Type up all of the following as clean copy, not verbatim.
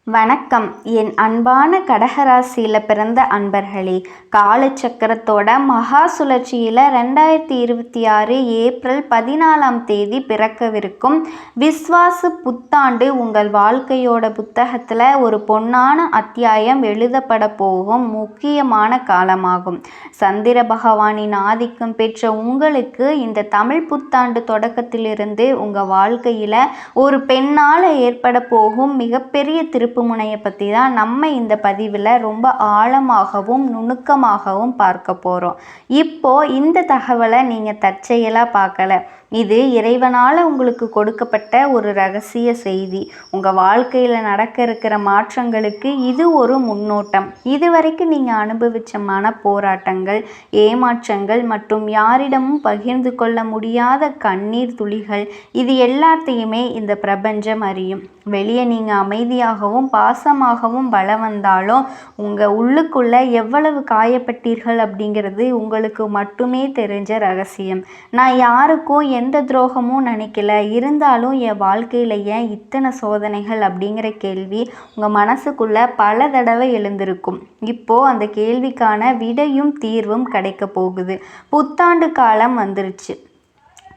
வணக்கம். என் அன்பான கடகராசியில் பிறந்த அன்பர்களே, காலச்சக்கரத்தோட மகா சுழற்சியில் 2026 ஏப்ரல் 14 பிறக்கவிருக்கும் விஸ்வாசு புத்தாண்டு உங்கள் வாழ்க்கையோட புத்தகத்தில் ஒரு பொன்னான அத்தியாயம் எழுதப்பட போகும் முக்கியமான காலமாகும். சந்திர பகவானின் ஆதிக்கம் பெற்ற உங்களுக்கு இந்த தமிழ் புத்தாண்டு தொடக்கத்திலிருந்து உங்கள் வாழ்க்கையில் ஒரு பெண்ணால் ஏற்பட போகும் மிகப்பெரிய திருப்புமுனையை பற்றி தான் நம்ம இந்த பதிவில் ரொம்ப ஆழமாகவும் நுணுக்கமாகவும் பார்க்க போகிறோம். இப்போது இந்த தகவலை நீங்கள் தற்செயலாக பார்க்கல. இது இறைவனால் உங்களுக்கு கொடுக்கப்பட்ட ஒரு ரகசிய செய்தி. உங்கள் வாழ்க்கையில் நடக்க இருக்கிற மாற்றங்களுக்கு இது ஒரு முன்னோட்டம். இதுவரைக்கும் நீங்கள் அனுபவித்த மன போராட்டங்கள், ஏமாற்றங்கள் மற்றும் யாரிடமும் பகிர்ந்து கொள்ள முடியாத கண்ணீர் துளிகள், இது எல்லாத்தையுமே இந்த பிரபஞ்சம் அறியும். வெளியே நீங்கள் அமைதியாகவும் பாசமாகவும் வளம் வந்தாலும் உங்கள் உள்ளுக்குள்ளே எவ்வளவு காயப்பட்டீர்கள் அப்படிங்கிறது உங்களுக்கு மட்டுமே தெரிஞ்ச ரகசியம். நான் யாருக்கும் எந்த துரோகமும் நினைக்கல, இருந்தாலும் என் வாழ்க்கையில் ஏன் இத்தனை சோதனைகள் அப்படிங்கிற கேள்வி உங்கள் மனசுக்குள்ளே பல தடவை எழுந்திருக்கும். இப்போது அந்த கேள்விக்கான விடையும் தீர்வும் கிடைக்க போகுது. புத்தாண்டு காலம் வந்துருச்சு.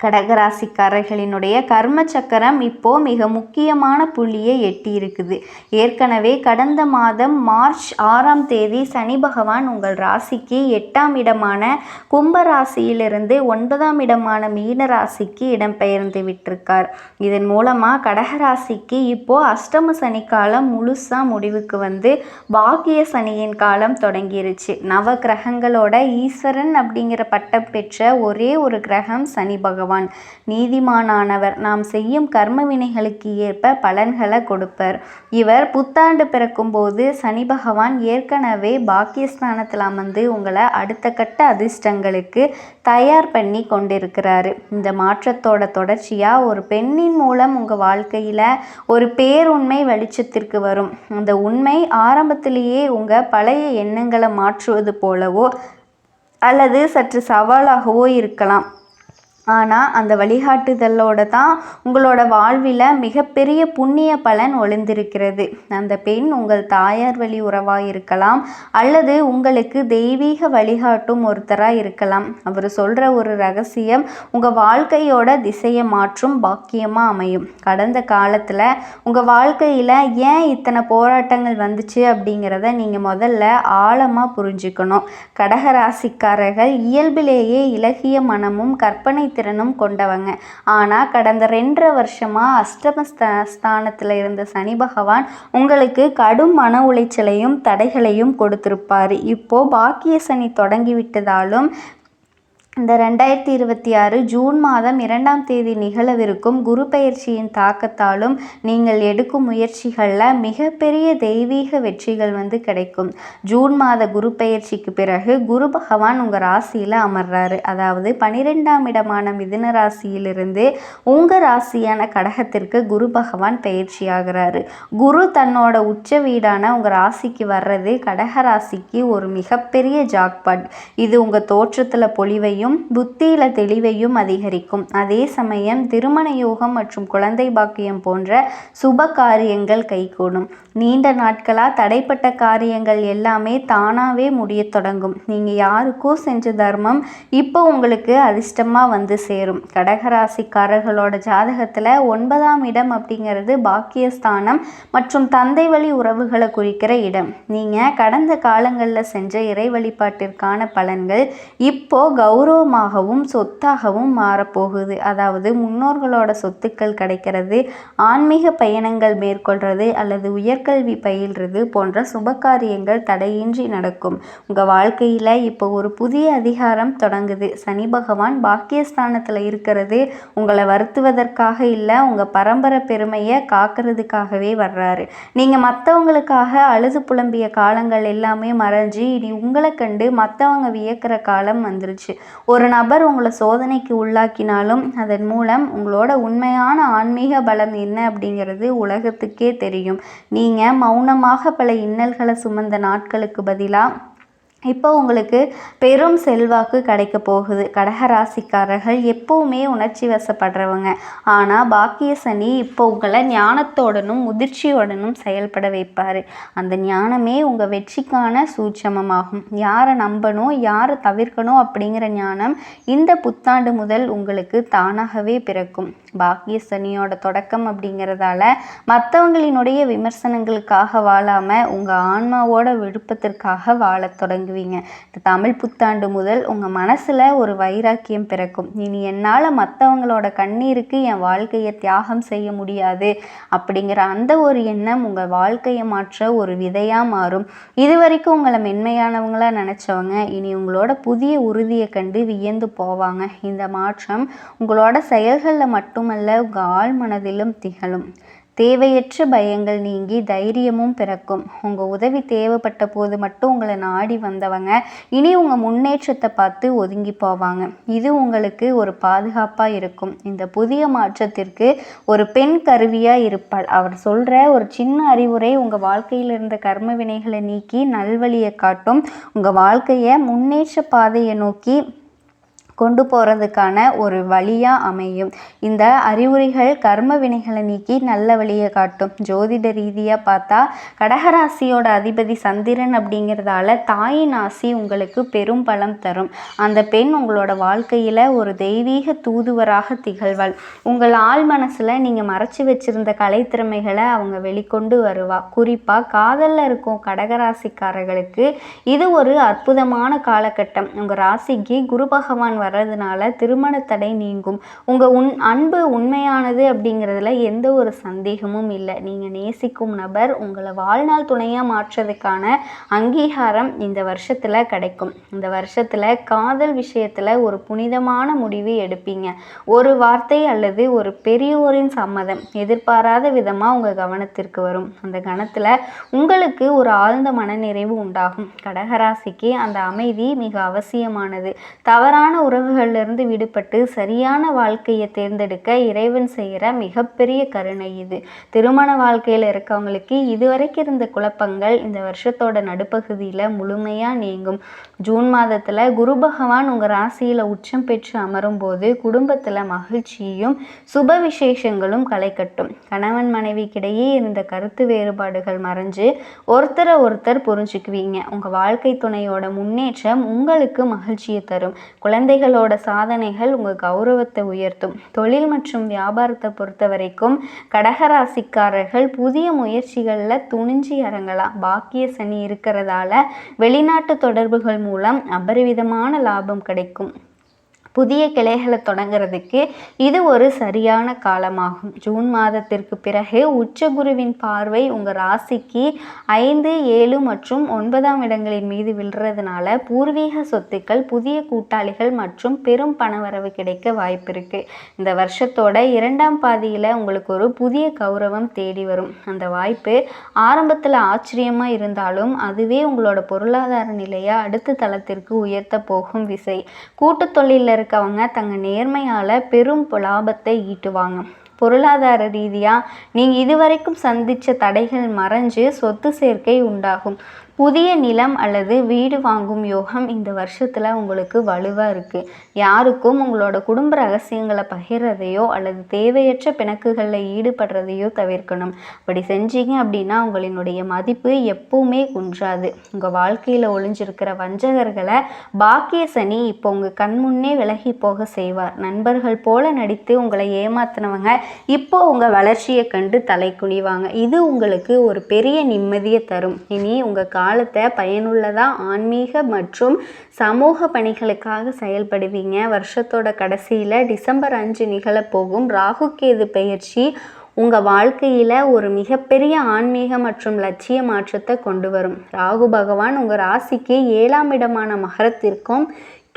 கடகராசிக்காரர்களினுடைய கர்ம சக்கரம் இப்போது மிக முக்கியமான புள்ளியை எட்டி இருக்குது. ஏற்கனவே கடந்த மாதம் மார்ச் 6 சனி பகவான் உங்கள் ராசிக்கு 8ஆம் இடமான கும்ப ராசியிலிருந்து 9ஆம் இடமான மீன ராசிக்கு இடம்பெயர்ந்து விட்டிருக்கார். இதன் மூலமாக கடகராசிக்கு இப்போது அஷ்டம சனி காலம் முழுசாக முடிவுக்கு வந்து பாக்கிய சனியின் காலம் தொடங்கிருச்சு. நவ கிரகங்களோட ஈஸ்வரன் அப்படிங்கிற பட்டம் பெற்ற ஒரே ஒரு கிரகம் சனி பகவான். நீதிமானானவர். நாம் செய்யும் கர்ம வினைகளுக்கு ஏற்ப பலன்களை கொடுப்பர். இவர் புத்தாண்டு பிறக்கும் போது சனி பகவான் ஏற்கனவே பாக்கியஸ்தானத்தில் அமர்ந்து உங்களை அடுத்த கட்ட அதிர்ஷ்டங்களுக்கு தயார் பண்ணி கொண்டிருக்கிறாரு. இந்த மாற்றத்தோட தொடர்ச்சியாக ஒரு பெண்ணின் மூலம் உங்கள் வாழ்க்கையில் ஒரு பேருண்மை வெளிச்சத்திற்கு வரும். அந்த உண்மை ஆரம்பத்திலேயே உங்கள் பழைய எண்ணங்களை மாற்றுவது போலவோ அல்லது சற்று சவாலாகவோ இருக்கலாம். ஆனால் அந்த வழிகாட்டுதலோடு தான் உங்களோட வாழ்வில் மிகப்பெரிய புண்ணிய பலன் ஒளிந்திருக்கிறது. அந்த பெண் உங்கள் தாயார் வழி உறவாக இருக்கலாம், அல்லது உங்களுக்கு தெய்வீக வழிகாட்டும் ஒருத்தராக இருக்கலாம். அவர் சொல்கிற ஒரு ரகசியம் உங்கள் வாழ்க்கையோட திசையை மாற்றும் பாக்கியமாக அமையும். கடந்த காலத்தில் உங்கள் வாழ்க்கையில் ஏன் இத்தனை போராட்டங்கள் வந்துச்சு அப்படிங்கிறத நீங்கள் முதல்ல ஆழமாக புரிஞ்சுக்கணும். கடகராசிக்காரர்கள் இயல்பிலேயே இலகிய மனமும் கற்பனை திறனும் கொண்டவங்க. ஆனால் கடந்த 2.5 வருஷமாக அஷ்டம ஸ்தானத்தில் இருந்த சனி பகவான் உங்களுக்கு கடும் மன உளைச்சலையும் தடைகளையும் கொடுத்திருப்பார். இப்போது பாக்கிய சனி தொடங்கிவிட்டதாலும் இந்த 2026 ஜூன் மாதம் 2ஆம் தேதி நிகழவிருக்கும் குரு பெயர்ச்சியின் தாக்கத்தாலும் நீங்கள் எடுக்கும் முயற்சிகளில் மிகப்பெரிய தெய்வீக வெற்றிகள் கிடைக்கும். ஜூன் மாத குரு பெயர்ச்சிக்கு பிறகு குரு பகவான் உங்கள் ராசியில் அமர்றாரு. அதாவது 12ஆம் இடமான மிதுன ராசியிலிருந்து உங்கள் ராசியான கடகத்திற்கு குரு பகவான் பெயர்ச்சி ஆகிறாரு. குரு தன்னோட உச்ச வீடான உங்கள் ராசிக்கு வர்றது கடக ராசிக்கு ஒரு மிகப்பெரிய ஜாக்பாட். இது உங்கள் தோற்றத்தில் பொலிவையும் புத்தியில தெளிவையும் அதிகரிக்கும். அதே சமயம் திருமண யோகம் மற்றும் குழந்தை பாக்கியம் போன்ற சுப காரியங்கள் கைகூடும். நீண்ட நாட்களாக தடைப்பட்ட காரியங்கள் எல்லாமே தானாகவே முடிய தொடங்கும். நீங்கள் யாருக்கோ செஞ்ச தர்மம் இப்போ உங்களுக்கு அதிர்ஷ்டமாக வந்து சேரும். கடகராசிக்காரர்களோட ஜாதகத்தில் 9ஆம் இடம் அப்படிங்கிறது பாக்கியஸ்தானம் மற்றும் தந்தை வழி உறவுகளை குறிக்கிற இடம். நீங்கள் கடந்த காலங்களில் செஞ்ச இறை வழிபாட்டிற்கான பலன்கள் இப்போ கௌரவமாகவும் சொத்தாகவும் மாறப்போகுது. அதாவது முன்னோர்களோட சொத்துக்கள் கிடைக்கிறது, ஆன்மீக பயணங்கள் மேற்கொள்வது அல்லது உயர்கல்வி பயில்றது போன்ற சுபகாரியங்கள் தடையின்றி நடக்கும். உங்கள் வாழ்க்கையில் இப்போ ஒரு புதிய அதிகாரம் தொடங்குது. சனி பகவான் பாக்கியஸ்தானத்தில் இருக்கிறது உங்களை வருத்துவதற்காக இல்லை, உங்கள் பரம்பரை பெருமையை காக்கிறதுக்காகவே வர்றாரு. நீங்கள் மற்றவங்களுக்காக அழுது புலம்பிய காலங்கள் எல்லாமே மறைஞ்சு இனி உங்களை கண்டு மற்றவங்க வியக்கிற காலம் வந்துருச்சு. ஒரு நபர் உங்களை சோதனைக்கு உள்ளாக்கினாலும் அதன் மூலம் உங்களோட உண்மையான ஆன்மீக பலம் என்ன அப்படிங்கிறது உலகத்துக்கே தெரியும். நீங்கள் மௌனமாக பல இன்னல்களை சுமந்த நாட்களுக்கு பதிலாக இப்போ உங்களுக்கு பெரும் செல்வாக்கு கிடைக்க போகுது. கடகராசிக்காரர்கள் எப்போவுமே உணர்ச்சி வசப்படுறவங்க. ஆனால் பாக்கிய சனி இப்போ உங்களை ஞானத்தோடனும் முதிர்ச்சியோடனும் செயல்பட வைப்பார். அந்த ஞானமே உங்கள் வெற்றிக்கான சூட்சமமாகும். யாரை நம்பணும், யாரை தவிர்க்கணும் அப்படிங்கிற ஞானம் இந்த புத்தாண்டு முதல் உங்களுக்கு தானாகவே பிறக்கும். பாக்கிய சனியோட தொடக்கம் அப்படிங்கிறதால மற்றவங்களினுடைய விமர்சனங்களுக்காக வாழாமல் உங்கள் ஆன்மாவோட விருப்பத்திற்காக வாழத் தொடங்குவீங்க. இந்த தமிழ் புத்தாண்டு முதல் உங்கள் மனசில் ஒரு வைராக்கியம் பிறக்கும். இனி என்னால் மற்றவங்களோட கண்ணீருக்கு என் வாழ்க்கையை தியாகம் செய்ய முடியாது அப்படிங்கிற அந்த ஒரு எண்ணம் உங்கள் வாழ்க்கையை மாற்ற ஒரு விதையாக மாறும். இது வரைக்கும் உங்களை மென்மையானவங்களாக நினச்சவங்க இனி உங்களோட புதிய உறுதியை கண்டு வியந்து போவாங்க. இந்த மாற்றம் உங்களோட செயல்களில் மட்டுமல்ல உங்கள் ஆழ் மனதிலும் திகழும். தேவையற்ற பயங்கள் நீங்கி தைரியமும் பிறக்கும். உங்கள் உதவி தேவைப்பட்ட போது மட்டும் உங்களை நாடி வந்தவங்க இனி உங்கள் முன்னேற்றத்தை பார்த்து ஒதுங்கி போவாங்க. இது உங்களுக்கு ஒரு பாதுகாப்பாக இருக்கும். இந்த புதிய மாற்றத்திற்கு ஒரு பெண் கருவியாக இருப்பாள். அவர் சொல்கிற ஒரு சின்ன அறிவுரை உங்கள் வாழ்க்கையில் இருந்த கர்ம வினைகளை நீக்கி நல்வழியை காட்டும். உங்கள் வாழ்க்கையை முன்னேற்ற பாதையை நோக்கி கொண்டு போகிறதுக்கான ஒரு வழியாக அமையும். இந்த அறிவுரைகள் கர்ம வினைகளை நீக்கி நல்ல வழியை காட்டும். ஜோதிட ரீதியாக பார்த்தா கடகராசியோட அதிபதி சந்திரன் அப்படிங்கிறதால தாயின் ஆசி உங்களுக்கு பெரும் பலம் தரும். அந்த பெண் உங்களோட வாழ்க்கையில் ஒரு தெய்வீக தூதுவராக திகழ்வாள். உங்கள் ஆள் மனசில் நீங்கள் மறைச்சி வச்சிருந்த கலைத்திறமைகளை அவங்க வெளிக்கொண்டு வருவா. குறிப்பாக காதலில் இருக்கும் கடகராசிக்காரர்களுக்கு இது ஒரு அற்புதமான காலகட்டம். உங்கள் ராசிக்கு குரு பகவான் வர்றதுனால திருமண தடை நீங்கும். உங்கள் அன்பு உண்மையானது அப்படிங்கிறதுல எந்த ஒரு சந்தேகமும் இல்லை. நீங்கள் நேசிக்கும் நபர் உங்களை வாழ்நாள் துணையாக மாற்றுறதுக்கான அங்கீகாரம் இந்த வருஷத்தில் கிடைக்கும். இந்த வருஷத்தில் காதல் விஷயத்தில் ஒரு புனிதமான முடிவு எடுப்பீங்க. ஒரு வார்த்தை அல்லது ஒரு பெரியோரின் சம்மதம் எதிர்பாராத விதமாக உங்கள் கவனத்திற்கு வரும். அந்த கணத்தில் உங்களுக்கு ஒரு ஆழ்ந்த மனநிறைவு உண்டாகும். கடகராசிக்கு அந்த அமைதி மிக அவசியமானது. தவறான உறவுகளிலிருந்து விடுபட்டு சரியான வாழ்க்கையை தேர்ந்தெடுக்க இறைவன் செய்கிற மிகப்பெரிய கருணை இது. திருமண வாழ்க்கையில் இருக்கவங்களுக்கு இதுவரைக்கும் இருந்த குழப்பங்கள் இந்த வருஷத்தோட நடுப்பகுதியில் முழுமையாக நீங்கும். ஜூன் மாதத்தில் குரு பகவான் உங்கள் ராசியில் உச்சம் பெற்று அமரும் போது குடும்பத்தில் மகிழ்ச்சியும் சுப விசேஷங்களும் களை கட்டும். கணவன் மனைவிக்கிடையே இருந்த கருத்து வேறுபாடுகள் மறைஞ்சு ஒருத்தரை ஒருத்தர் புரிஞ்சுக்குவீங்க. உங்கள் வாழ்க்கை துணையோட முன்னேற்றம் உங்களுக்கு மகிழ்ச்சியை தரும். குழந்தைகளோட சாதனைகள் உங்கள் கௌரவத்தை உயர்த்தும். தொழில் மற்றும் வியாபாரத்தை பொறுத்த வரைக்கும் கடகராசிக்காரர்கள் புதிய முயற்சிகளில் துணிஞ்சு இறங்கலாம். பாக்கிய சனி இருக்கிறதால வெளிநாட்டு தொடர்புகள் மூலம் அபரிவிதமான லாபம் கிடைக்கும். புதிய கிளைகளை தொடங்கிறதுக்கு இது ஒரு சரியான காலமாகும். ஜூன் மாதத்திற்கு பிறகு உச்சகுருவின் பார்வை உங்கள் ராசிக்கு 5, 7 மற்றும் 9ஆம் இடங்களின் மீது விழுறதுனால பூர்வீக சொத்துக்கள், புதிய கூட்டாளிகள் மற்றும் பெரும் பணவரவு கிடைக்க வாய்ப்பு இருக்குது. இந்த வருஷத்தோட 2ஆம் பாதியில் உங்களுக்கு ஒரு புதிய கௌரவம் தேடி வரும். அந்த வாய்ப்பு ஆரம்பத்தில் ஆச்சரியமாக இருந்தாலும் அதுவே உங்களோட பொருளாதார நிலையை அடுத்த தளத்திற்கு உயர்த்த போகும் விசை. கூட்டு தொழிலில் இருக்கவங்க தங்க நேர்மையால் பெரும் லாபத்தை ஈட்டுவாங்க. பொருளாதார ரீதியாக நீங்கள் இதுவரைக்கும் சந்தித்த தடைகள் மறைஞ்சு சொத்து சேர்க்கை உண்டாகும். புதிய நிலம் அல்லது வீடு வாங்கும் யோகம் இந்த வருஷத்தில் உங்களுக்கு வலுவாக இருக்குது. யாருக்கும் உங்களோட குடும்ப ரகசியங்களை பகிர்றதையோ அல்லது தேவையற்ற பிணக்குகளில் ஈடுபடுறதையோ தவிர்க்கணும். அப்படி செஞ்சீங்க அப்படின்னா உங்களினுடைய மதிப்பு எப்பவுமே குன்றாது. உங்கள் வாழ்க்கையில் ஒளிஞ்சிருக்கிற வஞ்சகர்களை பாக்கிய சனி இப்போ உங்கள் கண்முன்னே விலகி போக செய்வார். நண்பர்கள் போல நடித்து உங்களை ஏமாத்தினவங்க இப்போ உங்கள் வளர்ச்சியை கண்டு தலை குனிவாங்க. இது உங்களுக்கு ஒரு பெரிய நிம்மதியை தரும். இனி உங்கள் காலத்தை பயனுள்ளதாக ஆன்மீக மற்றும் சமூக பணிகளுக்காக செயல்படுவீங்க. வருஷத்தோட கடைசியில் டிசம்பர் 5 நிகழப்போகும் ராகு கேது பெயர்ச்சி உங்கள் வாழ்க்கையில் ஒரு மிகப்பெரிய ஆன்மீக மற்றும் லட்சிய மாற்றத்தை கொண்டு வரும். ராகு பகவான் உங்கள் ராசிக்கு 7ஆம் இடமான மகரத்திற்கும்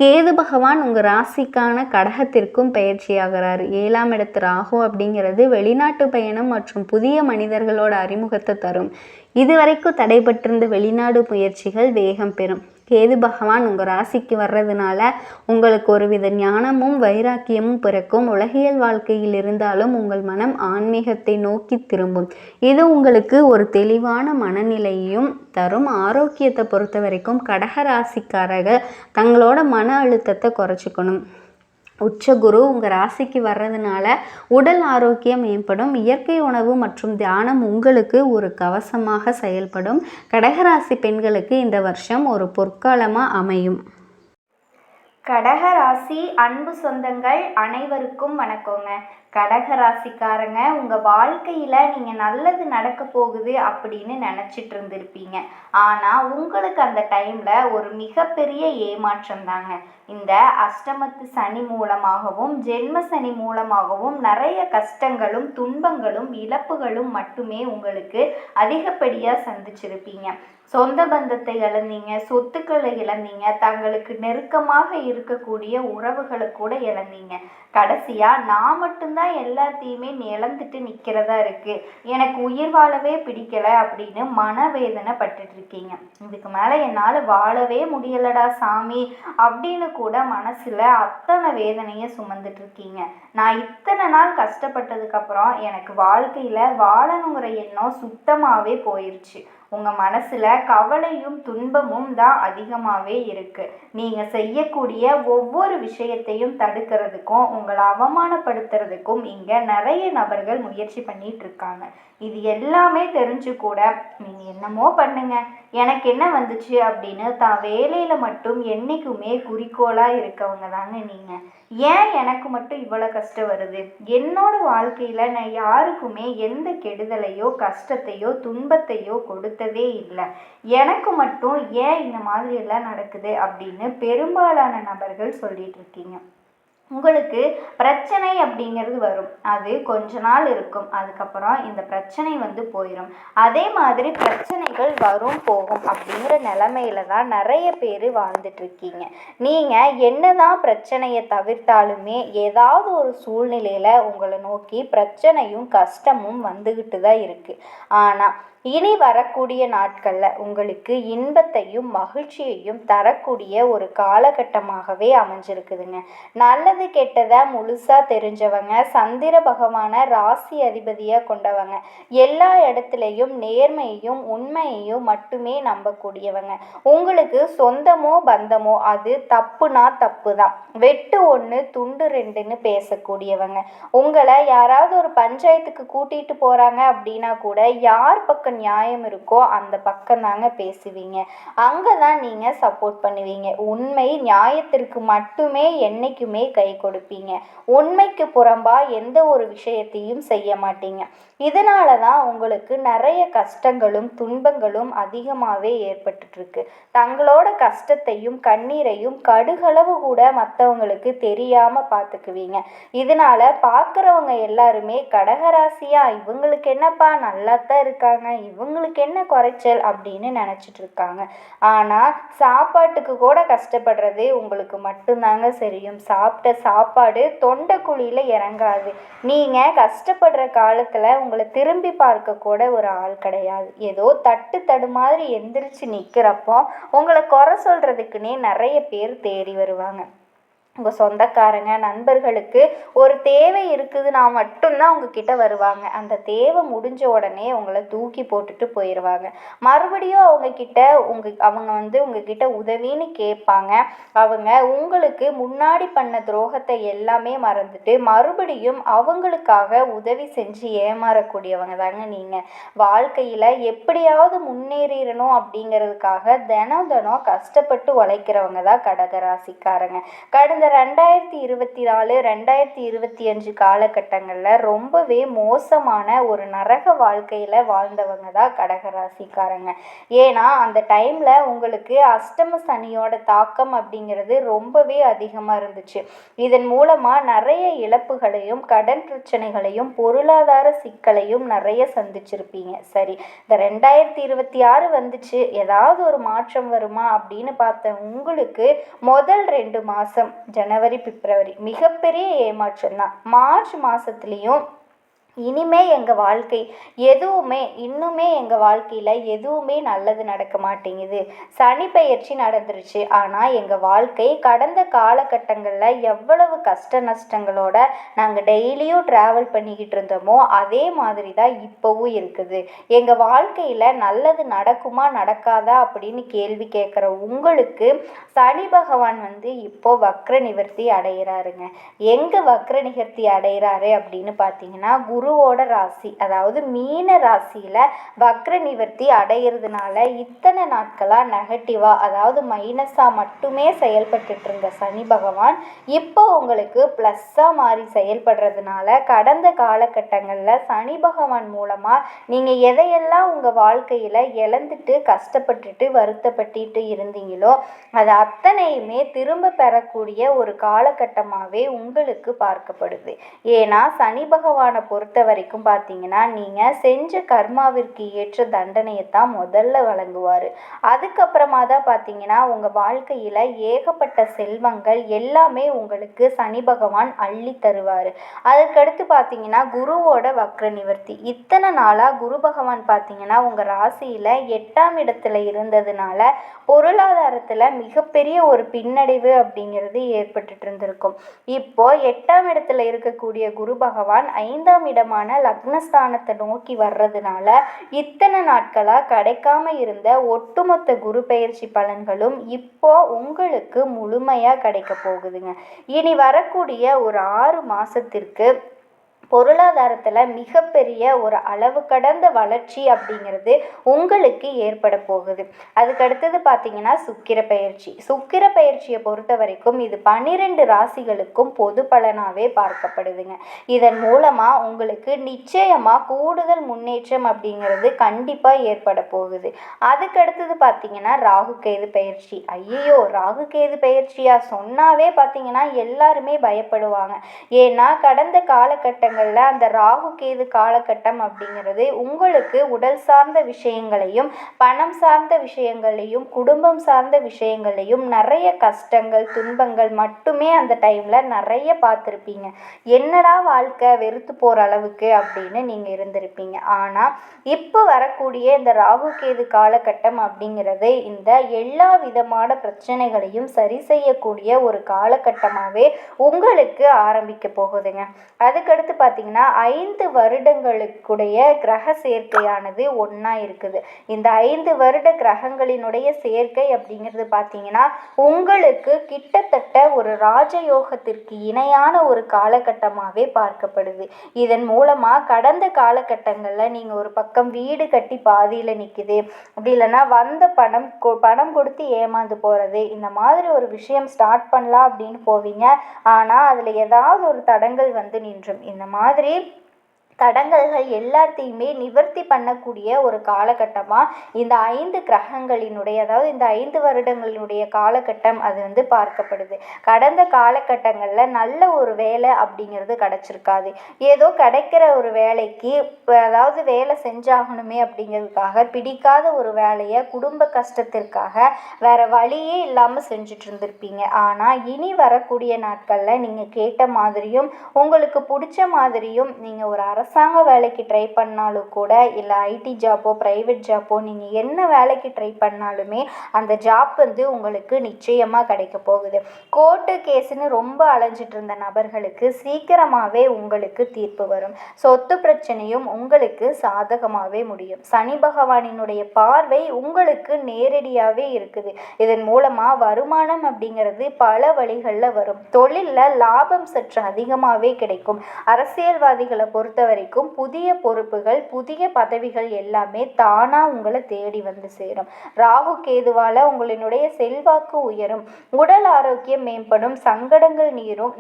கேது பகவான் உங்கள் ராசிக்கான கடகத்திற்கும் பயிற்சியாகிறார். 7ஆம் இடத்து ராகு அப்படிங்கிறது வெளிநாட்டு பயணம் மற்றும் புதிய மனிதர்களோட அறிமுகத்தை தரும். இதுவரைக்கும் தடைபட்டிருந்த வெளிநாடு முயற்சிகள் வேகம் பெறும். கேது பகவான் உங்கள் ராசிக்கு வர்றதுனால உங்களுக்கு ஒருவித ஞானமும் வைராக்கியமும் பிறக்கும். உலகியல் வாழ்க்கையில் இருந்தாலும் உங்கள் மனம் ஆன்மீகத்தை நோக்கி திரும்பும். இது உங்களுக்கு ஒரு தெளிவான மனநிலையையும் தரும். ஆரோக்கியத்தை பொறுத்த வரைக்கும் கடகராசிக்காரர்கள் தங்களோட மன அழுத்தத்தை குறைச்சிக்கணும். உச்சகுரு உங்கள் ராசிக்கு வர்றதுனால உடல் ஆரோக்கியம் மேம்படும். இயற்கை உணவு மற்றும் தியானம் உங்களுக்கு ஒரு கவசமாக செயல்படும். கடகராசி பெண்களுக்கு இந்த வருஷம் ஒரு பொற்காலமாக அமையும். கடகராசி அன்பு சொந்தங்கள் அனைவருக்கும் வணக்கங்க. கடகராசிக்காரங்க உங்கள் வாழ்க்கையில் நீங்கள் நல்லது நடக்க போகுது அப்படின்னு நினச்சிட்டு இருந்திருப்பீங்க. ஆனால் உங்களுக்கு அந்த டைமில் ஒரு மிகப்பெரிய ஏமாற்றம் தாங்க. இந்த அஷ்டமத்து சனி மூலமாகவும் ஜென்ம சனி மூலமாகவும் நிறைய கஷ்டங்களும் துன்பங்களும் இழப்புகளும் மட்டுமே உங்களுக்கு அதிகப்படியாக சந்திச்சிருப்பீங்க. சொந்த பந்தத்தை இழந்தீங்க, சொத்துக்களை இழந்தீங்க, தங்களுக்கு நெருக்கமாக இருக்கக்கூடிய உறவுகளை கூட இழந்தீங்க. கடைசியாக நான் மட்டும்தான் எல்லாத்தையுமே இழந்துட்டு நிற்கிறதா இருக்குது, எனக்கு உயிர் வாழவே பிடிக்கலை அப்படின்னு மனவேதனை பட்டுட்டு இருக்கீங்க. இதுக்கு மேலே என்னால் வாழவே முடியலடா சாமி அப்படின்னு கூட மனசில் அத்தனை வேதனையை சுமந்துட்டு இருக்கீங்க. நான் இத்தனை நாள் கஷ்டப்பட்டதுக்கப்புறம் எனக்கு வாழ்க்கையில் வாழணுங்கிற எண்ணம் சுத்தமாகவே போயிடுச்சு. உங்கள் மனசில் கவலையும் துன்பமும் தான் அதிகமாகவே இருக்குது. நீங்கள் செய்யக்கூடிய ஒவ்வொரு விஷயத்தையும் தடுக்கிறதுக்கும் உங்களை அவமானப்படுத்துறதுக்கும் இங்கே நிறைய நபர்கள் முயற்சி பண்ணிட்டு இருக்காங்க. இது எல்லாமே தெரிஞ்சு கூட நீங்கள் என்னமோ பண்ணுங்க, எனக்கு என்ன வந்துச்சு அப்படின்னு தான் வேலையில் மட்டும் என்றைக்குமே குறிக்கோளாக இருக்கவங்க தாங்க நீங்கள். ஏன் எனக்கு மட்டும் இவ்வளோ கஷ்டம் வருது? என்னோட வாழ்க்கையில் நான் யாருக்குமே எந்த கெடுதலையோ கஷ்டத்தையோ துன்பத்தையோ கொடுத்ததே இல்லை, எனக்கு மட்டும் ஏன் இந்த மாதிரி எல்லாம் நடக்குது அப்படின்னு பெரும்பாலான நபர்கள் சொல்லிட்டு இருக்கீங்க. உங்களுக்கு பிரச்சனை அப்படிங்கிறது வரும், அது கொஞ்ச நாள் இருக்கும், அதுக்கப்புறம் இந்த பிரச்சனை போயிடும். அதே மாதிரி பிரச்சனைகள் வரும் போகும் அப்படிங்கிற நிலைமையில தான் நிறைய பேர் வாழ்ந்துட்டு இருக்கீங்க. நீங்கள் என்னதான் பிரச்சனையை தவிர்த்தாலுமே ஏதாவது ஒரு சூழ்நிலையில் உங்களை நோக்கி பிரச்சனையும் கஷ்டமும் வந்துக்கிட்டு தான் இருக்குது. ஆனால் இனி வரக்கூடிய நாட்களில் உங்களுக்கு இன்பத்தையும் மகிழ்ச்சியையும் தரக்கூடிய ஒரு காலகட்டமாகவே அமைஞ்சிருக்குதுங்க. நல்லது கெட்டதை முழுசாக தெரிஞ்சவங்க, சந்திர பகவானை ராசி அதிபதியாக கொண்டவங்க, எல்லா இடத்துலையும் நேர்மையையும் உண்மையையும் மட்டுமே நம்பக்கூடியவங்க. உங்களுக்கு சொந்தமோ பந்தமோ அது தப்புனா தப்பு தான், வெட்டு ஒன்று துண்டு ரெண்டுன்னு பேசக்கூடியவங்க. உங்களை யாராவது ஒரு பஞ்சாயத்துக்கு கூட்டிகிட்டு போகிறாங்க அப்படின்னா கூட யார் பக்கம் நியாயம் இருக்கோ அந்த பக்கம் தாங்க பேசுவீங்க, அங்கே தான் நீங்கள் சப்போர்ட் பண்ணுவீங்க. உண்மை நியாயத்திற்கு மட்டுமே என்றைக்குமே கை கொடுப்பீங்க. உண்மைக்கு புறம்பா எந்த ஒரு விஷயத்தையும் செய்ய மாட்டீங்க. இதனால தான் உங்களுக்கு நிறைய கஷ்டங்களும் துன்பங்களும் அதிகமாகவே ஏற்பட்டுருக்கு. தங்களோட கஷ்டத்தையும் கண்ணீரையும் கடுகளவு கூட மற்றவங்களுக்கு தெரியாமல் பார்த்துக்குவீங்க. இதனால பார்க்குறவங்க எல்லாருமே கடகராசியா இவங்களுக்கு என்னப்பா நல்லா தான் இருக்காங்க, இவங்களுக்கு என்ன குறைச்சல் அப்படின்னு நினச்சிட்டு இருக்காங்க. ஆனால் சாப்பாட்டுக்கு கூட கஷ்டப்படுறது உங்களுக்கு மட்டும்தாங்க தெரியும். சாப்பிட்ட சாப்பாடு தொண்டைக்குழியில் இறங்காது. நீங்கள் கஷ்டப்படுற காலத்தில் உங்களை திரும்பி பார்க்க கூட ஒரு ஆள் கிடையாது. ஏதோ தடு மாதிரி எந்திரிச்சு நிற்கிறப்போ உங்களை குறை சொல்கிறதுக்குன்னே நிறைய பேர் தேடி வருவாங்க. உங்கள் சொந்தக்காரங்க நண்பர்களுக்கு ஒரு தேவை இருக்குதுன்னா மட்டும்தான் உங்ககிட்ட வருவாங்க. அந்த தேவை முடிஞ்ச உடனே உங்களை தூக்கி போட்டுட்டு போயிடுவாங்க. மறுபடியும் அவங்க உங்ககிட்ட உதவின்னு கேட்பாங்க. அவங்க உங்களுக்கு முன்னாடி பண்ண துரோகத்தை எல்லாமே மறந்துட்டு மறுபடியும் அவங்களுக்காக உதவி செஞ்சு ஏமாறக்கூடியவங்க தாங்க நீங்கள். வாழ்க்கையில் எப்படியாவது முன்னேறிடணும் அப்படிங்கிறதுக்காக தினம் கஷ்டப்பட்டு உழைக்கிறவங்க தான் கடகராசிக்காரங்க. கடந்த 2024 2025 காலகட்டங்களில் ரொம்பவே மோசமான ஒரு நரக வாழ்க்கையில் வாழ்ந்தவங்க தான் கடகராசிக்காரங்க. ஏன்னா அந்த டைமில் உங்களுக்கு அஷ்டம சனியோட தாக்கம் அப்படிங்கிறது ரொம்பவே அதிகமாக இருந்துச்சு. இதன் மூலமாக நிறைய இழப்புகளையும் கடன் பிரச்சனைகளையும் பொருளாதார சிக்கலையும் நிறைய சந்திச்சிருப்பீங்க. சரி, இந்த 2026 வந்துச்சு, ஏதாவது ஒரு மாற்றம் வருமா அப்படின்னு பார்த்த உங்களுக்கு முதல் 2 மாதம் ஜனவரி பிப்ரவரி மிகப்பெரிய ஏமாற்றம் தான். மார்ச் மாதத்துலேயும் இனிமே எங்கள் வாழ்க்கை இன்னுமே எங்கள் வாழ்க்கையில் எதுவுமே நல்லது நடக்க மாட்டேங்குது. சனி பெயர்ச்சி நடந்துருச்சு, ஆனால் எங்கள் வாழ்க்கை கடந்த காலகட்டங்களில் எவ்வளவு கஷ்ட நஷ்டங்களோட நாங்கள் டெய்லியும் ட்ராவல் பண்ணிக்கிட்டு இருந்தோமோ அதே மாதிரி தான் இப்போவும் இருக்குது. எங்கள் வாழ்க்கையில் நல்லது நடக்குமா நடக்காதா அப்படின்னு கேள்வி கேட்குற உங்களுக்கு சனி பகவான் இப்போ வக்ர நிவர்த்தி அடைகிறாருங்க. எங்கே வக்ர நிவர்த்தி அடைகிறாரு அப்படின்னு பார்த்தீங்கன்னா, குருவோட ராசி, அதாவது மீன ராசியில் வக்ர நிவர்த்தி அடைகிறதுனால இத்தனை நாட்களாக நெகட்டிவாக, அதாவது மைனஸாக மட்டுமே செயல்பட்டுட்டு இருந்த சனி பகவான் இப்போ உங்களுக்கு ப்ளஸ்ஸாக மாறி செயல்படுறதுனால கடந்த காலகட்டங்களில் சனி பகவான் மூலமாக நீங்கள் எதையெல்லாம் உங்கள் வாழ்க்கையில் இழந்துட்டு கஷ்டப்பட்டுட்டு வருத்தப்பட்டுட்டு இருந்தீங்களோ அது அத்தனையுமே திரும்ப பெறக்கூடிய ஒரு காலகட்டமாகவே உங்களுக்கு பார்க்கப்படுது. ஏன்னா சனி பகவானை பொறுத்த வரைக்கும் பார்த்தீங்கன்னா, நீங்கள் செஞ்ச கர்மாவிற்கு ஏற்ற தண்டனையை தான் முதல்ல வழங்குவார். அதுக்கப்புறமா தான் பார்த்தீங்கன்னா உங்கள் வாழ்க்கையில் ஏகப்பட்ட செல்வங்கள் எல்லாமே உங்களுக்கு சனி பகவான் அள்ளி தருவார். அதுக்கடுத்து பார்த்தீங்கன்னா குருவோட வக்ர நிவர்த்தி. இத்தனை நாளாக குரு பகவான் பார்த்தீங்கன்னா உங்கள் ராசியில் 8ஆம் இடத்துல இருந்ததுனால பொருளாதாரத்தில் மிகப்பெரிய ஒரு பின்னடைவு அப்படிங்கிறது ஏற்பட்டுட்டு இருந்திருக்கும். இப்போ 8ஆம் இடத்துல இருக்கக்கூடிய குரு பகவான் 5ஆம் இடமான லக்னஸ்தானத்தை நோக்கி வர்றதுனால இத்தனை நாட்களாக கிடைக்காம இருந்த ஒட்டுமொத்த குரு பெயர்ச்சி பலன்களும் இப்போ உங்களுக்கு முழுமையாக கிடைக்க போகுதுங்க. இனி வரக்கூடிய ஒரு 6 மாதத்திற்கு பொருளாதாரத்தில் மிகப்பெரிய ஒரு அளவு கடந்த வளர்ச்சி அப்படிங்கிறது உங்களுக்கு ஏற்பட போகுது. அதுக்கடுத்தது பார்த்தீங்கன்னா சுக்கிர பயிற்சியை பொறுத்த வரைக்கும் இது 12 ராசிகளுக்கும் பொது பலனாகவே பார்க்கப்படுதுங்க. இதன் மூலமாக உங்களுக்கு நிச்சயமாக கூடுதல் முன்னேற்றம் அப்படிங்கிறது கண்டிப்பாக ஏற்பட போகுது. அதுக்கடுத்தது பார்த்தீங்கன்னா ராகு கேது பயிற்சி. ஐயோ, ராகு கேது பயிற்சியா சொன்னாவே பார்த்தீங்கன்னா எல்லாருமே பயப்படுவாங்க. ஏன்னா கடந்த காலகட்டங்கள் அந்த ராகு கேது காலகட்டம் அப்படிங்கிறது உங்களுக்கு உடல் சார்ந்த விஷயங்களையும் பணம் சார்ந்த விஷயங்களையும் குடும்பம் சார்ந்த விஷயங்களையும் நிறைய கஷ்டங்கள் துன்பங்கள் மட்டுமே அந்த டைமில் நிறைய பார்த்துருப்பீங்க. என்னடா வாழ்க்கை வெறுத்து போகிற அளவுக்கு அப்படின்னு நீங்கள் இருந்திருப்பீங்க. ஆனால் இப்போ வரக்கூடிய இந்த ராகு கேது காலகட்டம் அப்படிங்கிறது இந்த எல்லா விதமான பிரச்சனைகளையும் சரி செய்யக்கூடிய ஒரு காலகட்டமாகவே உங்களுக்கு ஆரம்பிக்க போகுதுங்க. அதுக்கடுத்து பார்த்தீங்கன்னா 5 வருடங்களுக்குடைய கிரக சேர்க்கையானது ஒன்றா இருக்குது. இந்த 5 வருட கிரகங்களினுடைய சேர்க்கை அப்படிங்கிறது பார்த்தீங்கன்னா உங்களுக்கு கிட்டத்தட்ட ஒரு ராஜயோகத்திற்கு இணையான ஒரு காலகட்டமாகவே பார்க்கப்படுது. இதன் மூலமாக கடந்த காலகட்டங்களில் நீங்கள் ஒரு பக்கம் வீடு கட்டி பாதியில் நிற்குது, அப்படி இல்லைன்னா வந்த பணம் கொடுத்து ஏமாந்து போகிறது, இந்த மாதிரி ஒரு விஷயம் ஸ்டார்ட் பண்ணலாம் அப்படின்னு போவீங்க. ஆனால் அதில் ஏதாவது ஒரு தடங்கள் நின்றும். இந்த மாதிரி தடங்கல்கள் எல்லாத்தையுமே நிவர்த்தி பண்ணக்கூடிய ஒரு காலகட்டமாக இந்த 5 கிரகங்களினுடைய, அதாவது இந்த 5 வருடங்களினுடைய காலகட்டம் அது பார்க்கப்படுது. கடந்த காலகட்டங்களில் நல்ல ஒரு வேலை அப்படிங்கிறது கிடச்சிருக்காது. ஏதோ கிடைக்கிற ஒரு வேலைக்கு அதாவது வேலை செஞ்சாகணுமே அப்படிங்கிறதுக்காக பிடிக்காத ஒரு வேலையை குடும்ப கஷ்டத்திற்காக வேற வழியே இல்லாமல் செஞ்சுட்டு இருந்திருப்பீங்க. ஆனால் இனி வரக்கூடிய நாட்களில் நீங்கள் கேட்ட மாதிரியும் உங்களுக்கு பிடிச்ச மாதிரியும் நீங்கள் ஒரு அரசாங்க வேலைக்கு ட்ரை பண்ணாலும் கூட, இல்லை ஐடி ஜாப்போ ப்ரைவேட் ஜாப்போ நீங்கள் என்ன வேலைக்கு ட்ரை பண்ணாலுமே அந்த ஜாப் உங்களுக்கு நிச்சயமாக கிடைக்க போகுது. கோர்ட்டு கேஸுன்னு ரொம்ப அலைஞ்சிட்டு இருந்த நபர்களுக்கு சீக்கிரமாகவே உங்களுக்கு தீர்ப்பு வரும். சொத்து பிரச்சனையும் உங்களுக்கு சாதகமாகவே முடியும். சனி பகவானினுடைய பார்வை உங்களுக்கு நேரடியாகவே இருக்குது. இதன் மூலமாக வருமானம் அப்படிங்கிறது பல வழிகளில் வரும். தொழிலில் லாபம் சற்று அதிகமாகவே கிடைக்கும். அரசியல்வாதிகளை பொறுத்த வரைக்கும் புதிய பொறுப்புகள் புதிய பதவிகள் எல்லாமே தானாக உங்களை தேடி சேரும். ராகு கேதுவால் உங்களினுடைய செல்வாக்கு உயரும், உடல் ஆரோக்கியம் மேம்படும், சங்கடங்கள்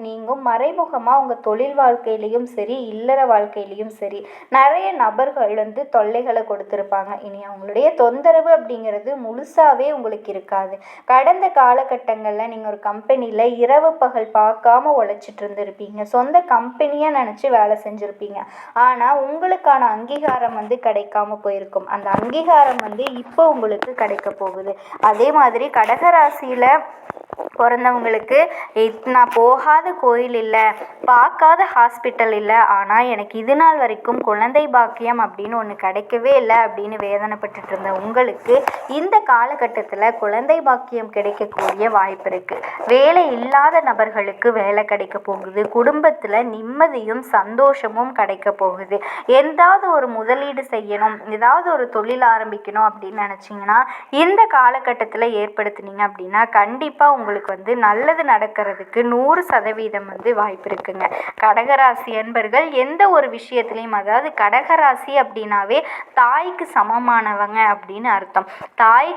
நீங்கும். மறைமுகமாக உங்கள் தொழில் வாழ்க்கையிலையும் சரி இல்லற வாழ்க்கையிலையும் சரி நிறைய நபர்கள் தொல்லைகளை கொடுத்துருப்பாங்க. இனி அவங்களுடைய தொந்தரவு அப்படிங்கிறது முழுசாவே உங்களுக்கு இருக்காது. கடந்த காலகட்டங்களில் நீங்கள் ஒரு கம்பெனியில் இரவு பகல் பார்க்காம உழைச்சிட்டு இருந்திருப்பீங்க. சொந்த கம்பெனியாக நினச்சி வேலை செஞ்சுருப்பீங்க. ஆனால் உங்களுக்கான அங்கீகாரம் வந்து கிடைக்காம போயிருக்கும். அந்த அங்கீகாரம் வந்து இப்போ உங்களுக்கு கிடைக்க போகுது. அதே மாதிரி கடகராசியில் பிறந்தவங்களுக்கு நான் போகாத கோயில் இல்லை, பார்க்காத ஹாஸ்பிட்டல் இல்லை, ஆனால் எனக்கு இது நாள் வரைக்கும் குழந்தை பாக்கியம் அப்படின்னு ஒன்று கிடைக்கவே இல்லை அப்படின்னு வேதனைப்பட்டுட்டு இருந்த உங்களுக்கு இந்த காலகட்டத்தில் குழந்தை பாக்கியம் கிடைக்கக்கூடிய வாய்ப்பு இருக்குது. வேலை இல்லாத நபர்களுக்கு வேலை கிடைக்க போகுது. குடும்பத்தில் நிம்மதியும் சந்தோஷமும் கிடைக்க போகுது. ஏதாவது ஒரு முதலீடு செய்யணும், ஏதாவது ஒரு தொழில் ஆரம்பிக்கணும் அப்படின்னு நினச்சிங்கன்னா இந்த காலகட்டத்தில் ஏற்படுத்தினீங்க அப்படின்னா கண்டிப்பாக உங்களுக்கு வந்து நல்லது நடக்கிறதுக்கு 100% வந்து வாய்ப்பு இருக்குங்க. கடகராசி அன்பர்கள் எந்த ஒரு விஷயத்துலையும், அதாவது கடகராசி அப்படின்னாவே தாய்க்கு சமமானவங்க அப்படின்னு அர்த்தம். தாய்